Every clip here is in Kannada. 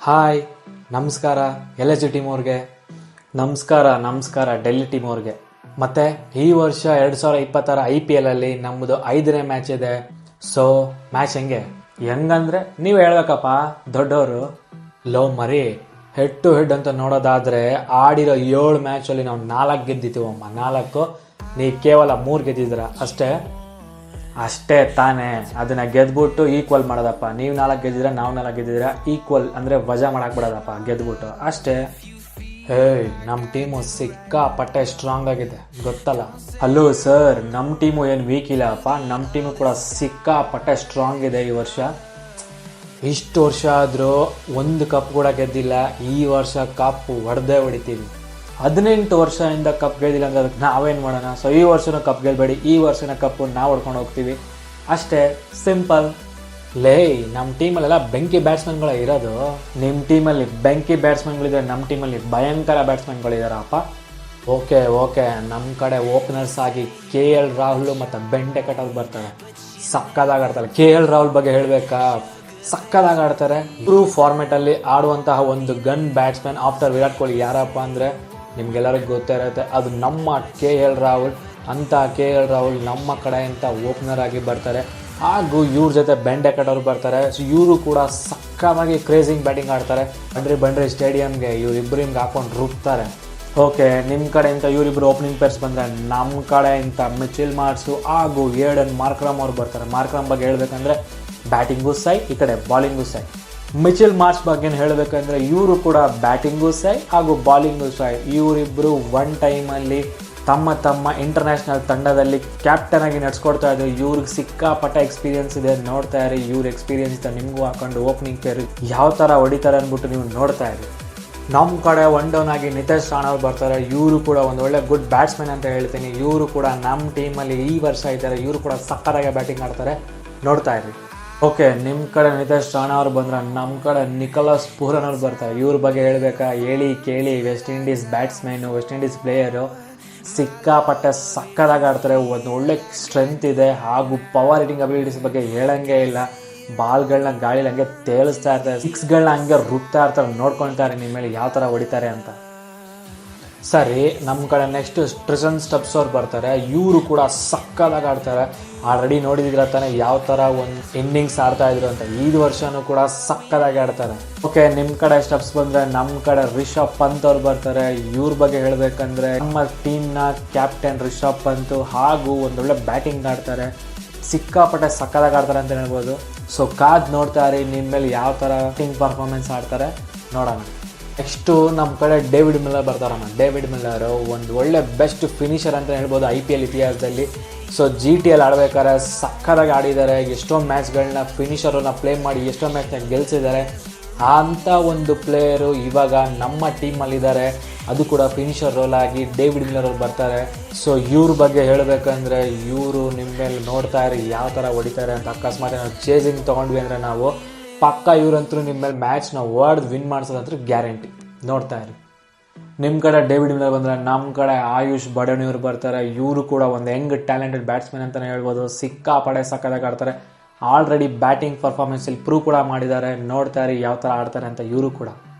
ಹಾಯ್, ನಮಸ್ಕಾರ ಎಲ್ ಜಿ ಟೀಮ್ ಅವ್ರಿಗೆ. ನಮಸ್ಕಾರ ಡೆಲ್ಲಿ ಟೀಮ್ ಅವ್ರಿಗೆ. ಮತ್ತೆ ಈ ವರ್ಷ 2026 IPL ಅಲ್ಲಿ ನಮ್ಮದು 5ನೇ ಮ್ಯಾಚ್ ಇದೆ. ಸೊ ಮ್ಯಾಚ್ ಹೆಂಗಂದ್ರೆ ನೀವು ಹೇಳ್ಬೇಕಪ್ಪ ದೊಡ್ಡವರು. ಲೋ ಮರಿ, ಹೆಡ್ ಟು ಹೆಡ್ ಅಂತ ನೋಡೋದಾದ್ರೆ ಆಡಿರೋ 7 ಮ್ಯಾಚ್ ಅಲ್ಲಿ ನಾವು 4 ಗೆದ್ದಿದ್ದೀವಮ್ಮ. 4 ನೀವು ಕೇವಲ 3 ಗೆದ್ದಿದ್ದೀರ ಅಷ್ಟೇ ತಾನೇ. ಅದನ್ನ ಗೆದ್ಬಿಟ್ಟು ಈಕ್ವಲ್ ಮಾಡೋದಪ್ಪ. ನೀವು 4 ಗೆದ್ದಿದ್ರೆ ನಾವು 4 ಗೆದ್ದಿದ್ರೆ ಈಕ್ವಲ್ ಅಂದ್ರೆ ವಜಾ ಮಾಡಕ್ ಬಿಡೋದಪ್ಪ ಗೆದ್ಬಿಟ್ಟು ಅಷ್ಟೇ. ನಮ್ಮ ಟೀಮು ಸಿಕ್ಕಾಪಟ್ಟೆ ಸ್ಟ್ರಾಂಗ್ ಆಗಿದೆ ಗೊತ್ತಲ್ಲ. ಹಲೋ ಸರ್, ನಮ್ಮ ಟೀಮು ಏನು ವೀಕ್ ಇಲ್ಲಪ್ಪ. ನಮ್ಮ ಟೀಮು ಕೂಡ ಸಿಕ್ಕಾಪಟ್ಟೆ ಸ್ಟ್ರಾಂಗ್ ಇದೆ. ಈ ವರ್ಷ ಇಷ್ಟು ವರ್ಷ ಆದರೂ ಒಂದು ಕಪ್ ಕೂಡ ಗೆದ್ದಿಲ್ಲ. ಈ ವರ್ಷ ಕಪ್ ಹೊಡಿತೀವಿ. 18 ವರ್ಷದಿಂದ ಕಪ್ ಗೆದ್ದಿಲ್ಲ ಅಂದ್ರೆ ಅದಕ್ಕೆ ನಾವೇನು ಮಾಡೋಣ. ಸೊ ಈ ವರ್ಷನೂ ಕಪ್ ಗೆಲ್ಬೇಡಿ, ಈ ವರ್ಷನ ಕಪ್ಪು ನಾವು ಹೊಡ್ಕೊಂಡು ಹೋಗ್ತೀವಿ ಅಷ್ಟೇ, ಸಿಂಪಲ್. ನಮ್ಮ ಟೀಮಲ್ಲೆಲ್ಲ ಬೆಂಕಿ ಬ್ಯಾಟ್ಸ್ಮನ್ಗಳೇ ಇರೋದು. ನಿಮ್ಮ ಟೀಮಲ್ಲಿ ಬೆಂಕಿ ಬ್ಯಾಟ್ಸ್ಮನ್ಗಳಿದ್ರೆ ನಮ್ಮ ಟೀಮಲ್ಲಿ ಭಯಂಕರ ಬ್ಯಾಟ್ಸ್ಮನ್ಗಳಿದಾರಪ್ಪ. ಓಕೆ ನಮ್ಮ ಕಡೆ ಓಪನರ್ಸ್ ಆಗಿ KL ರಾಹುಲ್ ಮತ್ತು ಬೆಂಟೆಕಟ್ ಅವ್ರು ಬರ್ತಾರೆ. ಸಕ್ಕದಾಗಿ ಆಡ್ತಾರೆ. KL ರಾಹುಲ್ ಬಗ್ಗೆ ಹೇಳಬೇಕಾ, ಸಕ್ಕದಾಗಿ ಆಡ್ತಾರೆ. ಇವರು ಫಾರ್ಮೆಟಲ್ಲಿ ಆಡುವಂತಹ ಒಂದು gun batsman after Virat Kohli ಯಾರಪ್ಪ ಅಂದರೆ ನಿಮ್ಗೆಲ್ಲರಿಗೂ ಗೊತ್ತೇ ಇರುತ್ತೆ, ಅದು ನಮ್ಮ KL ರಾಹುಲ್. ಅಂತ KL ರಾಹುಲ್ ನಮ್ಮ ಕಡೆಯಿಂದ ಓಪನರ್ ಆಗಿ ಬರ್ತಾರೆ. ಹಾಗೂ ಇವ್ರ ಜೊತೆ ಬೆಂಟೆಕಟ್ ಅವರು ಬರ್ತಾರೆ. ಸೊ ಇವರು ಕೂಡ ಸಕ್ಕದಾಗಿ ಕ್ರೇಜಿಂಗ್ ಬ್ಯಾಟಿಂಗ್ ಆಡ್ತಾರೆ. ಬಂಡ್ರಿ ಸ್ಟೇಡಿಯಂಗೆ ಇವರಿಬ್ಬರು ಹಿಂಗೆ ಹಾಕೊಂಡು ರುಬ್ತಾರೆ. ಓಕೆ, ನಿಮ್ಮ ಕಡೆಯಿಂದ ಇವರಿಬ್ಬರು ಓಪನಿಂಗ್ ಪೇರ್ಸ್ ಬಂದರೆ ನಮ್ಮ ಕಡೆಯಿಂದ ಮಿಚೆಲ್ ಮಾರ್ಕ್ಸು ಹಾಗೂ ಏಡನ್ ಮಾರ್ಕ್ರಮ್ ಅವ್ರು ಬರ್ತಾರೆ. ಮಾರ್ಕ್ರಮ್ ಬಗ್ಗೆ ಹೇಳಬೇಕಂದ್ರೆ ಬ್ಯಾಟಿಂಗು ಸೈ, ಈ ಕಡೆ ಬಾಲಿಂಗು ಸೈ. ಮಿಚೆಲ್ ಮಾರ್ಕ್ಸ್ ಬಗ್ಗೆ ಹೇಳಬೇಕಂದ್ರೆ ಇವರು ಕೂಡ ಬ್ಯಾಟಿಂಗು ಸೈ ಹಾಗೂ ಬಾಲಿಂಗು ಸೈ. ಇವರಿಬ್ಬರು ಒನ್ ಟೈಮಲ್ಲಿ ತಮ್ಮ ಇಂಟರ್ನ್ಯಾಷನಲ್ ತಂಡದಲ್ಲಿ ಕ್ಯಾಪ್ಟನ್ ಆಗಿ ನಡ್ಸ್ಕೊಡ್ತಾ ಇದ್ರು. ಇವ್ರಿಗೆ ಸಿಕ್ಕಾಪಟ್ಟೆ ಎಕ್ಸ್ಪೀರಿಯನ್ಸ್ ಇದೆ, ನೋಡ್ತಾ ಇರಿ. ಇವ್ರ ಎಕ್ಸ್ಪೀರಿಯನ್ಸ್ ಇದೆ, ನಿಮಗೂ ಹಾಕೊಂಡು ಓಪನಿಂಗ್ ಪೇರ್ ಯಾವ ಥರ ಹೊಡಿತಾರೆ ಅಂದ್ಬಿಟ್ಟು ನೀವು ನೋಡ್ತಾ ಇರಿ. ನಮ್ಮ ಕಡೆ ಒನ್ ಡೌನ್ ಆಗಿ ನಿತೇಶ್ ರಾಣಾ ಅವ್ರು ಬರ್ತಾರೆ. ಇವರು ಕೂಡ ಒಂದು ಒಳ್ಳೆ ಗುಡ್ ಬ್ಯಾಟ್ಸ್ಮನ್ ಅಂತ ಹೇಳ್ತೀನಿ. ಇವರು ಕೂಡ ನಮ್ಮ ಟೀಮಲ್ಲಿ ಈ ವರ್ಷ ಇದ್ದಾರೆ. ಇವರು ಕೂಡ ಸಕ್ಕತ್ತಾಗಿ ಬ್ಯಾಟಿಂಗ್ ಆಡ್ತಾರೆ, ನೋಡ್ತಾ ಇರಿ. ಓಕೆ, ನಿಮ್ಮ ಕಡೆ ನಿತೇಶ್ ರಾಣಾ ಅವ್ರು ಬಂದ್ರೆ ನಮ್ಮ ಕಡೆ ನಿಕೋಲಸ್ ಪೂರನ್ ಅವ್ರು ಬರ್ತಾರೆ. ಇವ್ರ ಬಗ್ಗೆ ಹೇಳಬೇಕಾ, ಹೇಳಿ ಕೇಳಿ. West Indies batsman, West Indies player, ಸಿಕ್ಕಾಪಟ್ಟೆ ಸಕ್ಕದಾಗಿ ಆಡ್ತಾರೆ. ಒಂದು ಒಳ್ಳೆ ಸ್ಟ್ರೆಂತ್ ಇದೆ ಹಾಗೂ ಪವರ್ ಹಿಟ್ಟಿಂಗ್ ಅಬಿಲಿಟೀಸ್ ಬಗ್ಗೆ ಹೇಳಂಗೆ ಇಲ್ಲ. ಬಾಲ್ಗಳನ್ನ ಗಾಳಿಲಿ ಹಂಗೆ ತೇಲಿಸ್ತಾ ಇರ್ತಾರೆ, ಸಿಕ್ಸ್ಗಳನ್ನ ಹಂಗೆ ರುಬ್ತಾ ಇರ್ತಾರೆ. ನೋಡ್ಕೊಳ್ತಾರೆ ನಿಮ್ಮ ಮೇಲೆ ಯಾವ ಥರ ಹೊಡಿತಾರೆ ಅಂತ. ಸರಿ, ನಮ್ಮ ಕಡೆ ನೆಕ್ಸ್ಟ್ ಟ್ರಿಸನ್ ಸ್ಟಬ್ಸ್ ಅವ್ರು ಬರ್ತಾರೆ. ಇವರು ಕೂಡ ಸಕ್ಕದಾಗಿ ಆಡ್ತಾರೆ. ಆಲ್ರೆಡಿ ನೋಡಿದಿರ ತಾನೆ ಯಾವ ಥರ ಒಂದು ಇನ್ನಿಂಗ್ಸ್ ಆಡ್ತಾ ಇದ್ರು ಅಂತ. ಈ ವರ್ಷನೂ ಕೂಡ ಸಕ್ಕದಾಗಿ ಆಡ್ತಾರೆ. ಓಕೆ, ನಿಮ್ಮ ಕಡೆ ಸ್ಟಬ್ಸ್ ಬಂದರೆ ನಮ್ಮ ಕಡೆ ರಿಷಬ್ ಪಂತ್ ಅವ್ರು ಬರ್ತಾರೆ. ಇವ್ರ ಬಗ್ಗೆ ಹೇಳಬೇಕಂದ್ರೆ ನಮ್ಮ ಟೀಮ್ನ ಕ್ಯಾಪ್ಟನ್ ರಿಷಬ್ ಪಂತ್ ಹಾಗೂ ಒಂದೊಳ್ಳೆ ಬ್ಯಾಟಿಂಗ್ ಆಡ್ತಾರೆ. ಸಿಕ್ಕಾಪಟ್ಟೆ ಸಕ್ಕದಾಗಿ ಆಡ್ತಾರೆ ಅಂತ ಹೇಳ್ಬೋದು. ಸೊ ಕಾದ್ ನೋಡ್ತಾ ಇರಿ ನಿಮ್ಮ ಮೇಲೆ ಯಾವ ಥರ ಬ್ಯಾಟಿಂಗ್ ಪರ್ಫಾರ್ಮೆನ್ಸ್ ಆಡ್ತಾರೆ ನೋಡೋಣ. ನೆಕ್ಸ್ಟು ನಮ್ಮ ಕಡೆ ಡೇವಿಡ್ ಮಿಲ್ಲರ್ ಬರ್ತಾರಮ್ಮ. ಡೇವಿಡ್ ಮಿಲ್ಲರು ಒಂದು ಒಳ್ಳೆ ಬೆಸ್ಟ್ ಫಿನಿಷರ್ ಅಂತ ಹೇಳ್ಬೋದು IPL ಇತಿಹಾಸದಲ್ಲಿ. ಸೊ GTL ಆಡಬೇಕಾದ್ರೆ ಸಕ್ಕದಾಗಿ ಆಡಿದ್ದಾರೆ. ಎಷ್ಟೋ ಮ್ಯಾಚ್ಗಳನ್ನ ಫಿನಿಷರನ್ನ ಪ್ಲೇ ಮಾಡಿ ಎಷ್ಟೋ ಮ್ಯಾಚ್ನ ಗೆಲ್ಲಿಸಿದ್ದಾರೆ. ಅಂಥ ಒಂದು ಪ್ಲೇಯರು ಇವಾಗ ನಮ್ಮ ಟೀಮಲ್ಲಿದ್ದಾರೆ. ಅದು ಕೂಡ ಫಿನಿಷರ್ ರೋಲ್ ಆಗಿ ಡೇವಿಡ್ ಮಿಲ್ಲರ್ ಅವ್ರು ಬರ್ತಾರೆ. ಸೊ ಇವ್ರ ಬಗ್ಗೆ ಹೇಳಬೇಕಂದ್ರೆ ಇವರು ನಿಮ್ಮ ಮೇಲೆ ನೋಡ್ತಾ ಇರಿ ಯಾವ ಥರ ಹೊಡಿತಾರೆ ಅಂತ. ಅಕಸ್ಮಾತ್ ನಾವು ಚೇಸಿಂಗ್ ತೊಗೊಂಡ್ವಿ ಅಂದರೆ ನಾವು ಪಕ್ಕ ಇವ್ರಂತರೂ ನಿಮ್ಮ ಮೇಲೆ ಮ್ಯಾಚ್ನ ಹೊಡೆದು ವಿನ್ ಮಾಡಿಸೋದಂತೂ ಗ್ಯಾರಂಟಿ. ನೋಡ್ತಾ ಇರಿ. ನಿಮ್ಮ ಕಡೆ ಡೇವಿಡ್ ಮಿಲ್ಲರ್ ಬಂದರೆ ನಮ್ಮ ಕಡೆ ಆಯುಷ್ ಬಡಣಿ ಇವ್ರು ಬರ್ತಾರೆ. ಇವರು ಕೂಡ ಒಂದು ಯಂಗ್ ಟ್ಯಾಲೆಂಟೆಡ್ ಬ್ಯಾಟ್ಸ್ಮನ್ ಅಂತಲೇ ಹೇಳ್ಬೋದು. ಸಿಕ್ಕಾಪಡೆ ಸಕ್ಕದಾಗಿ ಆಡ್ತಾರೆ. ಆಲ್ರೆಡಿ ಬ್ಯಾಟಿಂಗ್ ಪರ್ಫಾರ್ಮೆನ್ಸಲ್ಲಿ ಪ್ರೂವ್ ಕೂಡ ಮಾಡಿದ್ದಾರೆ. ನೋಡ್ತಾ ಇರಿ ಯಾವ ಥರ ಆಡ್ತಾರೆ ಅಂತ ಇವರು ಕೂಡ.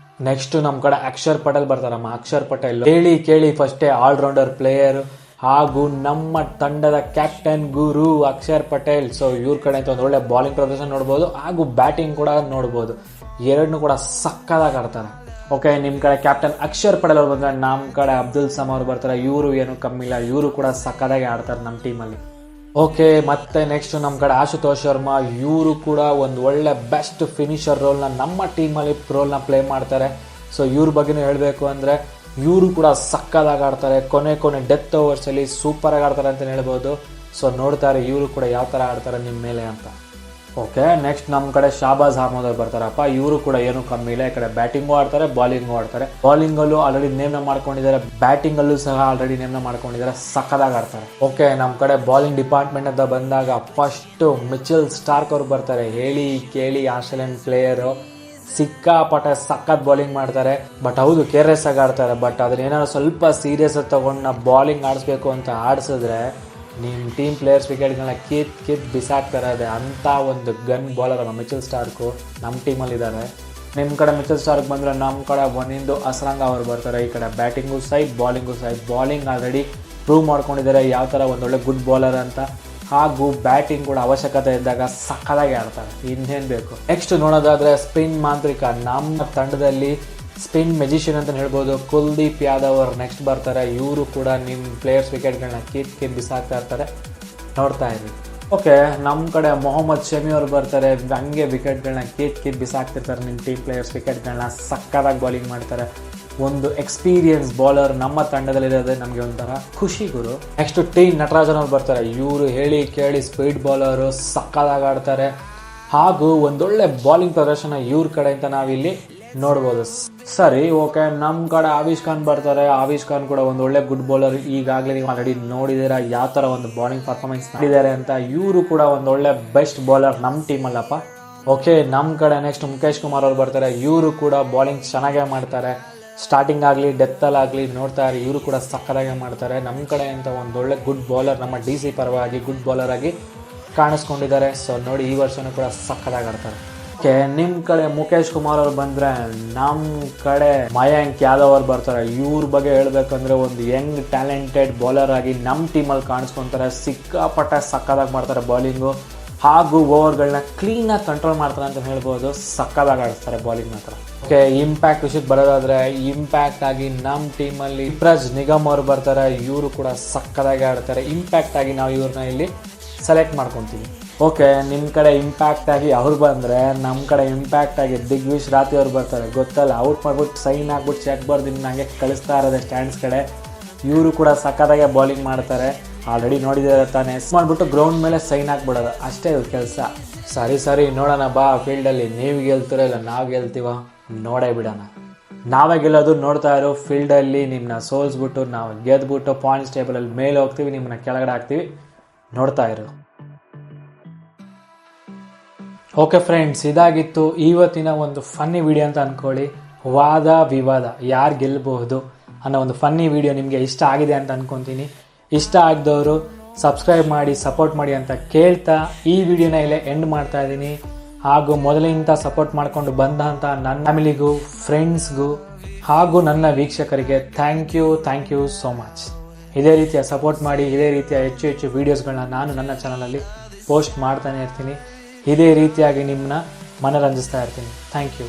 ನೆಕ್ಸ್ಟ್ ನಮ್ಮ ಕಡೆ ಅಕ್ಷರ್ ಪಟೇಲ್ ಬರ್ತಾರಮ್ಮ. ಅಕ್ಷರ್ ಪಟೇಲ್ ಕೇಳಿ ಫಸ್ಟೇ ಆಲ್ರೌಂಡರ್ ಪ್ಲೇಯರ್ ಹಾಗೂ ನಮ್ಮ ತಂಡದ ಕ್ಯಾಪ್ಟನ್ ಗುರು ಅಕ್ಷರ್ ಪಟೇಲ್. ಸೊ ಇವ್ರ ಕಡೆ ಅಂತ ಒಂದು ಒಳ್ಳೆ ಬಾಲಿಂಗ್ ಪ್ರದರ್ಶನ ನೋಡ್ಬೋದು ಹಾಗೂ ಬ್ಯಾಟಿಂಗ್ ಕೂಡ ನೋಡ್ಬೋದು. ಎರಡನ್ನೂ ಕೂಡ ಸಕ್ಕದಾಗಿ ಆಡ್ತಾರೆ. ಓಕೆ, ನಿಮ್ಮ ಕಡೆ ಕ್ಯಾಪ್ಟನ್ ಅಕ್ಷರ್ ಪಟೇಲ್ ಅವ್ರು ಬಂದರೆ ನಮ್ಮ ಕಡೆ ಅಬ್ದುಲ್ ಸಮಾ ಅವ್ರು ಬರ್ತಾರೆ. ಇವರು ಏನು ಕಮ್ಮಿ ಇಲ್ಲ, ಇವರು ಕೂಡ ಸಕ್ಕದಾಗಿ ಆಡ್ತಾರೆ ನಮ್ಮ ಟೀಮಲ್ಲಿ. ಓಕೆ, ಮತ್ತೆ ನೆಕ್ಸ್ಟ್ ನಮ್ಮ ಕಡೆ ಆಶುತೋಷ್ ಶರ್ಮಾ. ಇವರು ಕೂಡ ಒಂದು ಒಳ್ಳೆ ಬೆಸ್ಟ್ ಫಿನಿಷರ್ ರೋಲ್ನ ನಮ್ಮ ಟೀಮಲ್ಲಿ ರೋಲ್ನ ಪ್ಲೇ ಮಾಡ್ತಾರೆ. ಸೊ ಇವ್ರ ಬಗ್ಗೆನೂ ಹೇಳಬೇಕು ಅಂದರೆ ಇವರು ಕೂಡ ಸಕ್ಕದಾಗಿ ಆಡ್ತಾರೆ. ಕೊನೆ ಡೆತ್ ಓವರ್ಸಲ್ಲಿ ಸೂಪರಾಗಿ ಆಡ್ತಾರೆ ಅಂತಲೇ ಹೇಳ್ಬೋದು. ಸೊ ನೋಡ್ತಾರೆ ಇವರು ಕೂಡ ಯಾವ ಥರ ಆಡ್ತಾರೆ ನಿಮ್ಮ ಮೇಲೆ ಅಂತ. ಓಕೆ, ನೆಕ್ಸ್ಟ್ ನಮ್ಮ ಕಡೆ ಶಾಬಾಜ್ ಅಹ್ಮದ್ ಅವ್ರು ಬರ್ತಾರಪ್ಪ. ಇವರು ಕೂಡ ಏನೂ ಕಮ್ಮಿ ಇಲ್ಲ. ಈ ಕಡೆ ಬ್ಯಾಟಿಂಗು ಆಡ್ತಾರೆ, ಬಾಲಿಂಗು ಆಡ್ತಾರೆ. ಬಾಲಿಂಗಲ್ಲೂ ಆಲ್ರೆಡಿ ನೇಮ್ನ ಮಾಡ್ಕೊಂಡಿದ್ದಾರೆ, ಬ್ಯಾಟಿಂಗಲ್ಲೂ ಸಹ ಆಲ್ರೆಡಿ ನೇಮ್ನ ಮಾಡ್ಕೊಂಡಿದ್ದಾರೆ. ಸಕ್ಕದಾಗಿ ಆಡ್ತಾರೆ. ಓಕೆ, ನಮ್ಮ ಕಡೆ ಬಾಲಿಂಗ್ ಡಿಪಾರ್ಟ್ಮೆಂಟ್ ಅಂತ ಬಂದಾಗ ಫಸ್ಟು ಮಿಚೆಲ್ ಸ್ಟಾರ್ಕ್ ಅವ್ರು ಬರ್ತಾರೆ. ಹೇಳಿ ಕೇಳಿ ಆಸ್ಟ್ರೇಲಿಯನ್ ಪ್ಲೇಯರು, ಸಿಕ್ಕಾಪಟ್ಟೆ ಸಕ್ಕತ್ ಬಾಲಿಂಗ್ ಮಾಡ್ತಾರೆ. ಬಟ್ ಹೌದು ಕೇರ್ಲೆಸ್ ಆಗಿ ಆಡ್ತಾರೆ. ಬಟ್ ಅದನ್ನೇನಾದ್ರು ಸ್ವಲ್ಪ ಸೀರಿಯಸ್ ಆಗಿ ತಗೊಂಡು ಬಾಲಿಂಗ್ ಆಡಿಸ್ಬೇಕು ಅಂತ ಆಡಿಸಿದ್ರೆ ನಿಮ್ಮ ಟೀಮ್ ಪ್ಲೇಯರ್ಸ್ ವಿಕೆಟ್ಗಳನ್ನ ಕಿತ್ ಬಿಸಾಕ್ತಾರೆ. ಅಂಥ ಒಂದು ಗನ್ ಬಾಲರ್ ಮಿಚೆಲ್ ಸ್ಟಾರ್ಕು ನಮ್ಮ ಟೀಮಲ್ಲಿದ್ದಾರೆ. ನಿಮ್ಮ ಕಡೆ ಮಿಚೆಲ್ ಸ್ಟಾರ್ಕ್ ಬಂದರೆ ನಮ್ಮ ಕಡೆ ಒಂದಿಂದು ಅಸರಂಗ ಅವರು ಬರ್ತಾರೆ. ಈ ಕಡೆ batting side, bowling side. Bowling already prove ಮಾಡ್ಕೊಂಡಿದ್ದಾರೆ ಯಾವ ಥರ ಒಂದೊಳ್ಳೆ ಗುಡ್ ಬೌಲರ್ ಅಂತ. ಹಾಗೂ ಬ್ಯಾಟಿಂಗ್ ಕೂಡ ಅವಶ್ಯಕತೆ ಇದ್ದಾಗ ಸಕ್ಕತ್ತಾಗಿ ಆಡ್ತಾರೆ, ಇನ್ನೇನು ಬೇಕು. ನೆಕ್ಸ್ಟ್ ನೋಡೋದಾದರೆ ಸ್ಪಿನ್ ಮಾಂತ್ರಿಕ, ನಮ್ಮ ತಂಡದಲ್ಲಿ ಸ್ಪಿನ್ ಮೆಜಿಷಿಯನ್ ಅಂತ ಹೇಳ್ಬೋದು, ಕುಲ್ದೀಪ್ ಯಾದವ್ ಅವರು ನೆಕ್ಸ್ಟ್ ಬರ್ತಾರೆ. ಇವರು ಕೂಡ ನಿಮ್ಮ ಪ್ಲೇಯರ್ಸ್ ವಿಕೆಟ್ಗಳನ್ನ ಕಿತ್ ಬಿಸಾಕ್ತಾ ಇರ್ತಾರೆ, ನೋಡ್ತಾ ಇರಿ. ಓಕೆ, ನಮ್ಮ ಕಡೆ ಮೊಹಮ್ಮದ್ ಶಮಿ ಅವರು ಬರ್ತಾರೆ. ಹಂಗೆ ವಿಕೆಟ್ಗಳನ್ನ ಕಿತ್ ಬಿಸಾಕ್ತಿರ್ತಾರೆ. ನಿಮ್ಮ ಟೀಮ್ ಪ್ಲೇಯರ್ಸ್ ವಿಕೆಟ್ಗಳನ್ನ ಸಕ್ಕತ್ತಾಗಿ ಬೌಲಿಂಗ್ ಮಾಡ್ತಾರೆ. ಒಂದು ಎಕ್ಸ್ಪೀರಿಯನ್ಸ್ ಬೌಲರ್ ನಮ್ಮ ತಂಡದಲ್ಲಿರೋದೇ ನಮಗೆ ಒಂಥರ ಖುಷಿ ಗುರು. ನೆಕ್ಸ್ಟ್ ಟಿ ನಟರಾಜನ್ ಅವ್ರು ಬರ್ತಾರೆ. ಇವರು ಹೇಳಿ ಕೇಳಿ ಸ್ಪೀಡ್ ಬೌಲರು, ಸಕ್ಕತ್ತಾಗಿ ಆಡ್ತಾರೆ. ಹಾಗೂ ಒಂದೊಳ್ಳೆ ಬೌಲಿಂಗ್ ಪ್ರದರ್ಶನ ಇವ್ರ ಕಡೆ ಅಂತ ನಾವಿಲ್ಲಿ ನೋಡ್ಬೋದು. ಸರಿ, ಓಕೆ, ನಮ್ಮ ಕಡೆ ಆವಿಷ್ ಖಾನ್ ಬರ್ತಾರೆ. ಆವಿಷ್ ಖಾನ್ ಕೂಡ ಒಂದು ಒಳ್ಳೆ ಗುಡ್ ಬೌಲರ್. ಈಗಾಗಲೇ ನೀವು ಆಲ್ರೆಡಿ ನೋಡಿದ್ದೀರಾ ಯಾವ ಥರ ಒಂದು ಬೌಲಿಂಗ್ ಪರ್ಫಾರ್ಮೆನ್ಸ್ ಮಾಡಿದ್ದಾರೆ ಅಂತ. ಇವರು ಕೂಡ ಒಂದು ಒಳ್ಳೆ ಬೆಸ್ಟ್ ಬೌಲರ್ ನಮ್ಮ ಟೀಮಲ್ಲಪ್ಪ. ಓಕೆ, ನಮ್ಮ ಕಡೆ ನೆಕ್ಸ್ಟ್ ಮುಖೇಶ್ ಕುಮಾರ್ ಅವ್ರು ಬರ್ತಾರೆ. ಇವರು ಕೂಡ ಬೌಲಿಂಗ್ ಚೆನ್ನಾಗೇ ಮಾಡ್ತಾರೆ. ಸ್ಟಾರ್ಟಿಂಗ್ ಆಗಲಿ ಡೆತ್ತಲ್ಲಾಗಲಿ ನೋಡ್ತಾ ಇರಿ, ಇವರು ಕೂಡ ಸಕ್ಕತ್ತಾಗೆ ಮಾಡ್ತಾರೆ. ನಮ್ಮ ಕಡೆ ಅಂತ ಒಂದೊಳ್ಳೆ ಗುಡ್ ಬೌಲರ್ ನಮ್ಮ DC ಪರವಾಗಿ ಗುಡ್ ಬೌಲರ್ ಆಗಿ ಕಾಣಿಸ್ಕೊಂಡಿದ್ದಾರೆ. ಸೊ ನೋಡಿ, ಈ ವರ್ಷನೂ ಕೂಡ ಸಕ್ಕತ್ತಾಗಿ ಆಡ್ತಾರೆ. ಓಕೆ, ನಿಮ್ಮ ಕಡೆ ಮುಖೇಶ್ ಕುಮಾರ್ ಅವ್ರು ಬಂದರೆ ನಮ್ಮ ಕಡೆ ಮಯಾಂಕ್ ಯಾದವ್ ಅವ್ರು ಬರ್ತಾರೆ. ಇವ್ರ ಬಗ್ಗೆ ಹೇಳಬೇಕಂದ್ರೆ ಒಂದು ಯಂಗ್ ಟ್ಯಾಲೆಂಟೆಡ್ ಬೌಲರ್ ಆಗಿ ನಮ್ಮ ಟೀಮಲ್ಲಿ ಕಾಣಿಸ್ಕೊತಾರೆ. ಸಿಕ್ಕಾಪಟ್ಟೆ ಸಕ್ಕತ್ತಾಗಿ ಮಾಡ್ತಾರೆ ಬೌಲಿಂಗು. ಹಾಗೂ ಓವರ್ಗಳನ್ನ ಕ್ಲೀನಾಗಿ ಕಂಟ್ರೋಲ್ ಮಾಡ್ತಾರೆ ಅಂತ ಹೇಳ್ಬೋದು. ಸಕ್ಕತ್ತಾಗಿ ಆಡಿಸ್ತಾರೆ ಬೌಲಿಂಗ್ ಮಾತ್ರ. ಓಕೆ, ಇಂಪ್ಯಾಕ್ಟ್ ವಿಷಯಕ್ಕೆ ಬರೋದಾದರೆ ಇಂಪ್ಯಾಕ್ಟ್ ಆಗಿ ನಮ್ಮ ಟೀಮಲ್ಲಿ ಇಬ್ರಾಜ್ ನಿಗಮ್ ಅವರು ಬರ್ತಾರೆ. ಇವರು ಕೂಡ ಸಕ್ಕತ್ತಾಗಿ ಆಡ್ತಾರೆ. ಇಂಪ್ಯಾಕ್ಟ್ ಆಗಿ ನಾವು ಇವ್ರನ್ನ ಇಲ್ಲಿ ಸೆಲೆಕ್ಟ್ ಮಾಡ್ಕೊತೀವಿ. ಓಕೆ, ನಿಮ್ಮ ಕಡೆ ಇಂಪ್ಯಾಕ್ಟ್ ಆಗಿ ಅವ್ರು ಬಂದರೆ ನಮ್ಮ ಕಡೆ ಇಂಪ್ಯಾಕ್ಟ್ ಆಗಿ ದಿಗ್ವಿಶ್ ರಾತಿ ಅವ್ರು ಬರ್ತಾರೆ. ಗೊತ್ತಲ್ಲ, ಔಟ್ ಮಾಡ್ಬಿಟ್ಟು ಸೈನ್ ಆಗ್ಬಿಟ್ಟು ಚೆಕ್ ಬರ್ದಿದ್ದು ನನಗೆ ಕಳಿಸ್ತಾ ಇರೋದೆ ಸ್ಟ್ಯಾಂಡ್ಸ್ ಕಡೆ. ಇವರು ಕೂಡ ಸಕ್ಕತ್ತಾಗೆ ಬೌಲಿಂಗ್ ಮಾಡ್ತಾರೆ. ಆಲ್ರೆಡಿ ನೋಡಿದ್ದಾರೆ ತಾನೇ, ಮಾಡಿಬಿಟ್ಟು ಗ್ರೌಂಡ್ ಮೇಲೆ ಸೈನ್ ಹಾಕ್ಬಿಡೋದು, ಅಷ್ಟೇ ಇವ್ರ ಕೆಲಸ. ಸರಿ ನೋಡೋಣ ಬಾ ಫೀಲ್ಡಲ್ಲಿ. ನೀವು ಗೆಲ್ತೀರೋ ಇಲ್ಲ ನಾವು ಗೆಲ್ತೀವ ನೋಡೇ ಬಿಡೋಣ. ನಾವೇ ಗೆಲ್ಲೋದು ನೋಡ್ತಾ ಇರೋ. ಫೀಲ್ಡಲ್ಲಿ ನಿಮ್ಮನ್ನ ಸೋಲ್ಸ್ಬಿಟ್ಟು ನಾವು ಗೆದ್ಬಿಟ್ಟು ಪಾಯಿಂಟ್ಸ್ ಟೇಬಲಲ್ಲಿ ಮೇಲೆ ಹೋಗ್ತೀವಿ, ನಿಮ್ಮನ್ನ ಕೆಳಗಡೆ ಹಾಕ್ತೀವಿ, ನೋಡ್ತಾ ಇರೋ. ಓಕೆ ಫ್ರೆಂಡ್ಸ್, ಇದಾಗಿತ್ತು ಇವತ್ತಿನ ಒಂದು ಫನ್ನಿ ವಿಡಿಯೋ ಅಂತ ಅಂದ್ಕೊಳ್ಳಿ. ವಾದ ವಿವಾದ, ಯಾರು ಗೆಲ್ಲಬಹುದು ಅನ್ನೋ ಒಂದು ಫನ್ನಿ ವಿಡಿಯೋ ನಿಮಗೆ ಇಷ್ಟ ಆಗಿದೆ ಅಂತ ಅಂದ್ಕೊತೀನಿ. ಇಷ್ಟ ಆಗಿದವರು ಸಬ್ಸ್ಕ್ರೈಬ್ ಮಾಡಿ ಸಪೋರ್ಟ್ ಮಾಡಿ ಅಂತ ಕೇಳ್ತಾ ಈ ವಿಡಿಯೋನ ಇಲ್ಲೇ ಎಂಡ್ ಮಾಡ್ತಾ ಇದ್ದೀನಿ. ಹಾಗೂ ಮೊದಲಿಂದ ಸಪೋರ್ಟ್ ಮಾಡಿಕೊಂಡು ಬಂದಂಥ ನನ್ನ ಫ್ಯಾಮಿಲಿಗೂ, ಫ್ರೆಂಡ್ಸ್ಗೂ ಹಾಗೂ ನನ್ನ ವೀಕ್ಷಕರಿಗೆ ಥ್ಯಾಂಕ್ ಯು ಸೋ ಮಚ್. ಇದೇ ರೀತಿಯ ಸಪೋರ್ಟ್ ಮಾಡಿ, ಇದೇ ರೀತಿಯ ಹೆಚ್ಚು ವೀಡಿಯೋಸ್ಗಳನ್ನ ನಾನು ನನ್ನ ಚಾನಲಲ್ಲಿ ಪೋಸ್ಟ್ ಮಾಡ್ತಾನೆ ಇರ್ತೀನಿ. ಇದೇ ರೀತಿಯಾಗಿ ನಿಮ್ಮನ್ನ ಮನರಂಜಿಸ್ತಾ ಇರ್ತೀನಿ. Thank you.